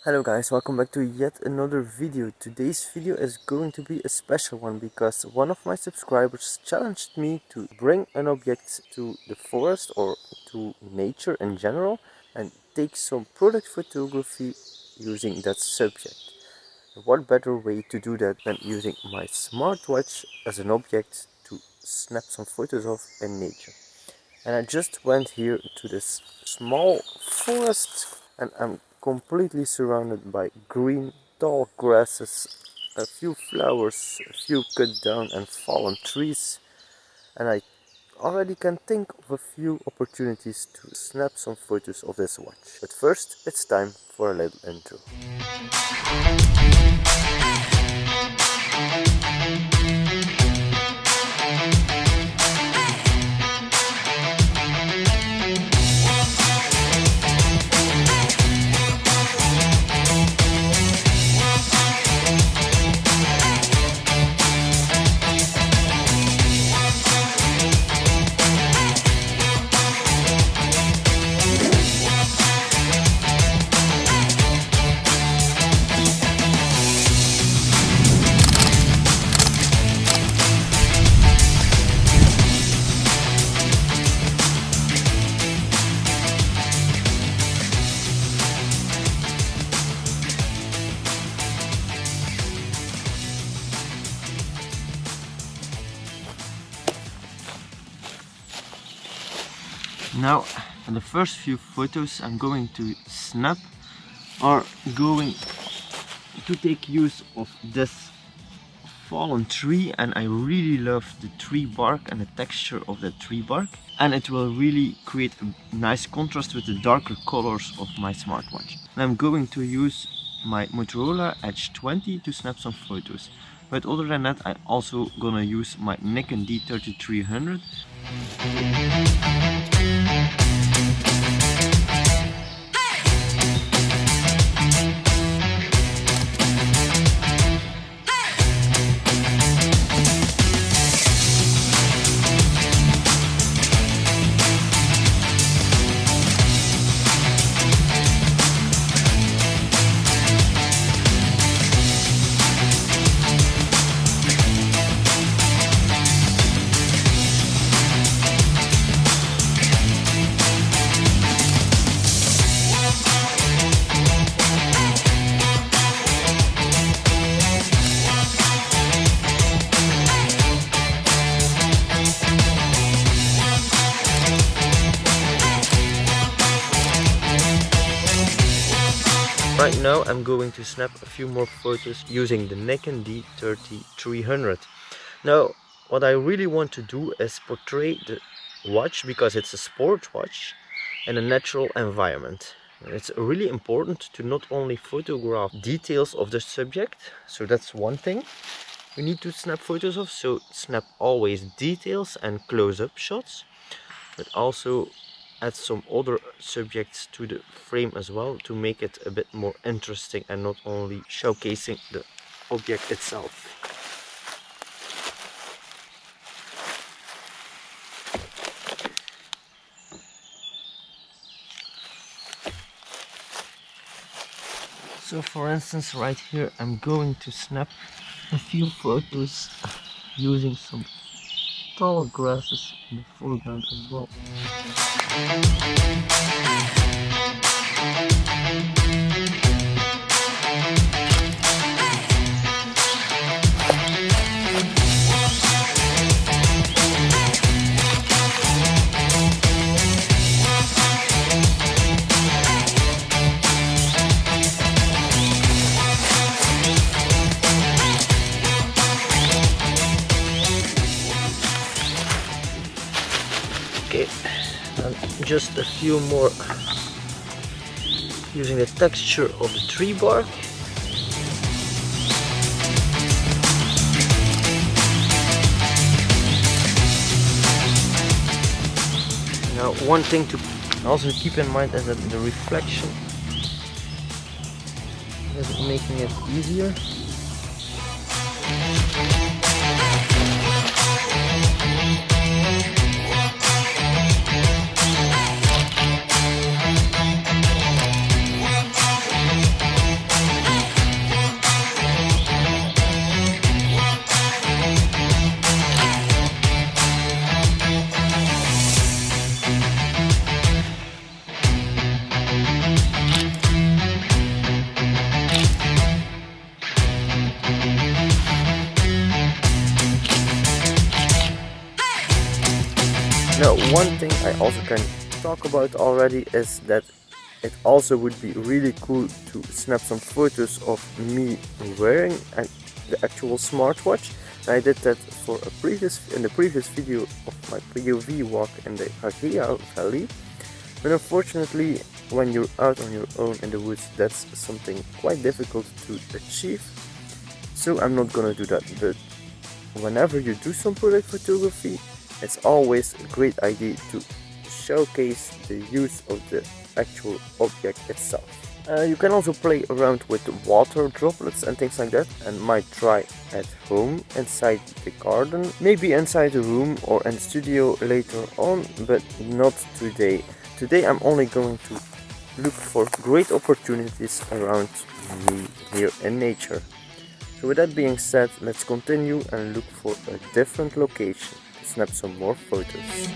Hello guys, welcome back to yet another video. Today's video is going to be a special one because one of my subscribers challenged me to bring an object to the forest or to nature in general and take some product photography using that subject. What better way to do that than using my smartwatch as an object to snap some photos of in nature. And I just went here to this small forest and I'm completely surrounded by green tall grasses, a few flowers, a few cut down and fallen trees, and I already can think of a few opportunities to snap some photos of this watch. But first it's time for a little intro. Now, the first few photos I'm going to snap are going to take use of this fallen tree, and I really love the tree bark and the texture of the tree bark, and it will really create a nice contrast with the darker colors of my smartwatch. And I'm going to use my Motorola Edge 20 to snap some photos. But other than that, I'm also gonna use my Nikon D3300. Right now I'm going to snap a few more photos using the Nikon D3300. Now what I really want to do is portray the watch, because it's a sport watch, in a natural environment. It's really important to not only photograph details of the subject, so that's one thing we need to snap photos of, so snap always details and close-up shots, but also add some other subjects to the frame as well to make it a bit more interesting and not only showcasing the object itself. So for instance, right here I'm going to snap a few photos using some tall grasses in the foreground as well. Okay, and just a few more using the texture of the tree bark. Now one thing to also keep in mind is that the reflection is making it easier. one thing I also can talk about already is that it also would be really cool to snap some photos of me wearing the actual smartwatch. I did that for in the previous video of my POV walk in the Hardia Valley. But unfortunately, when you're out on your own in the woods, that's something quite difficult to achieve. So I'm not gonna do that. But whenever you do some product photography, it's always a great idea to showcase the use of the actual object itself. You can also play around with water droplets and things like that, and might try at home inside the garden, maybe inside the room or in the studio later on, but not today. Today I'm only going to look for great opportunities around me here in nature. So with that being said, let's continue and look for a different location to snap some more photos.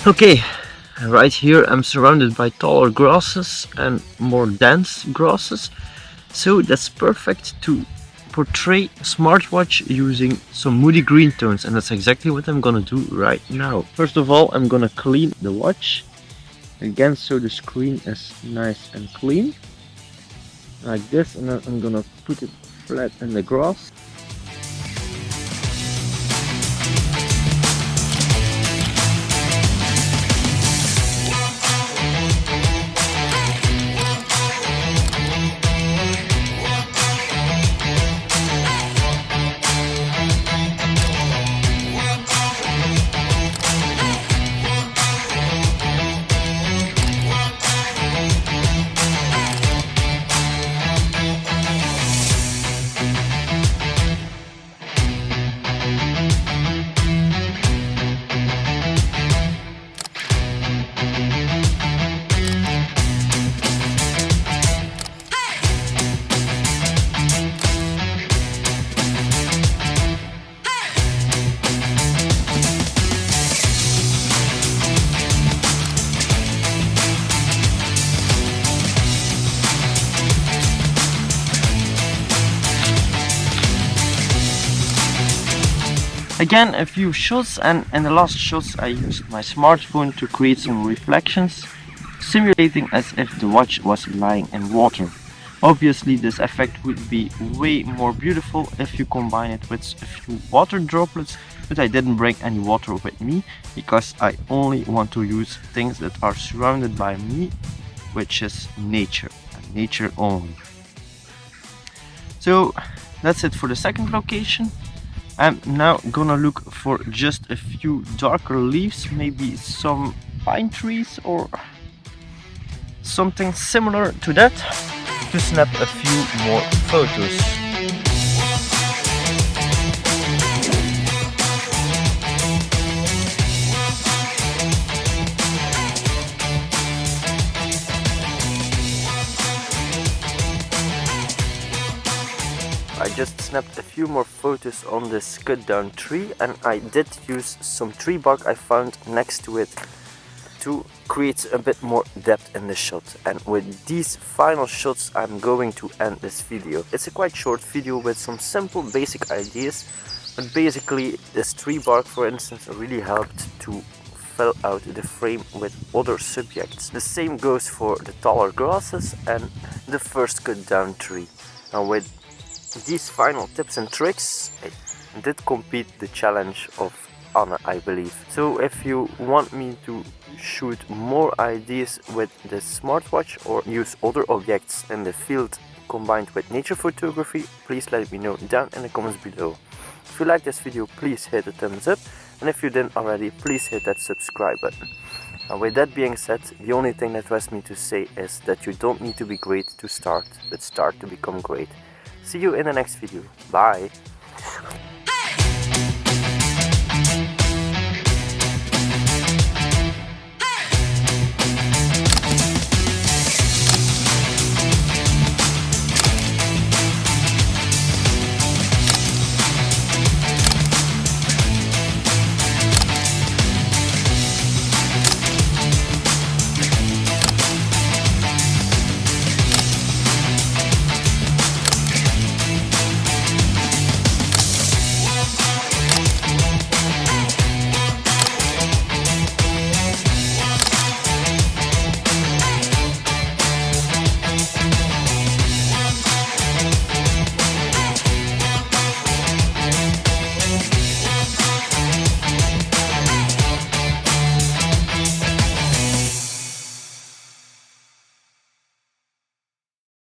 Okay, right here I'm surrounded by taller grasses and more dense grasses, so that's perfect to portray a smartwatch using some moody green tones, and that's exactly what I'm gonna do right now. First of all, I'm gonna clean the watch again so the screen is nice and clean like this, and then I'm gonna put it flat in the grass. Again, a few shots, and in the last shots I used my smartphone to create some reflections, simulating as if the watch was lying in water. Obviously this effect would be way more beautiful if you combine it with a few water droplets, but I didn't bring any water with me because I only want to use things that are surrounded by me, which is nature, and nature only. So that's it for the second location. I'm now gonna look for just a few darker leaves, maybe some pine trees or something similar to that, to snap a few more photos. I just snapped a few more photos on this cut down tree, and I did use some tree bark I found next to it to create a bit more depth in the shot. And with these final shots I'm going to end this video. It's a quite short video with some simple basic ideas, but basically this tree bark, for instance, really helped to fill out the frame with other subjects. The same goes for the taller grasses and the first cut down tree. Now with these final tips and tricks, I did complete the challenge of Anna, I believe. So if you want me to shoot more ideas with the smartwatch or use other objects in the field combined with nature photography, please let me know down in the comments below. If you like this video, please hit the thumbs up, and if you didn't already, please hit that subscribe button. And with that being said, the only thing that rests me to say is that you don't need to be great to start, but start to become great. See you in the next video. Bye!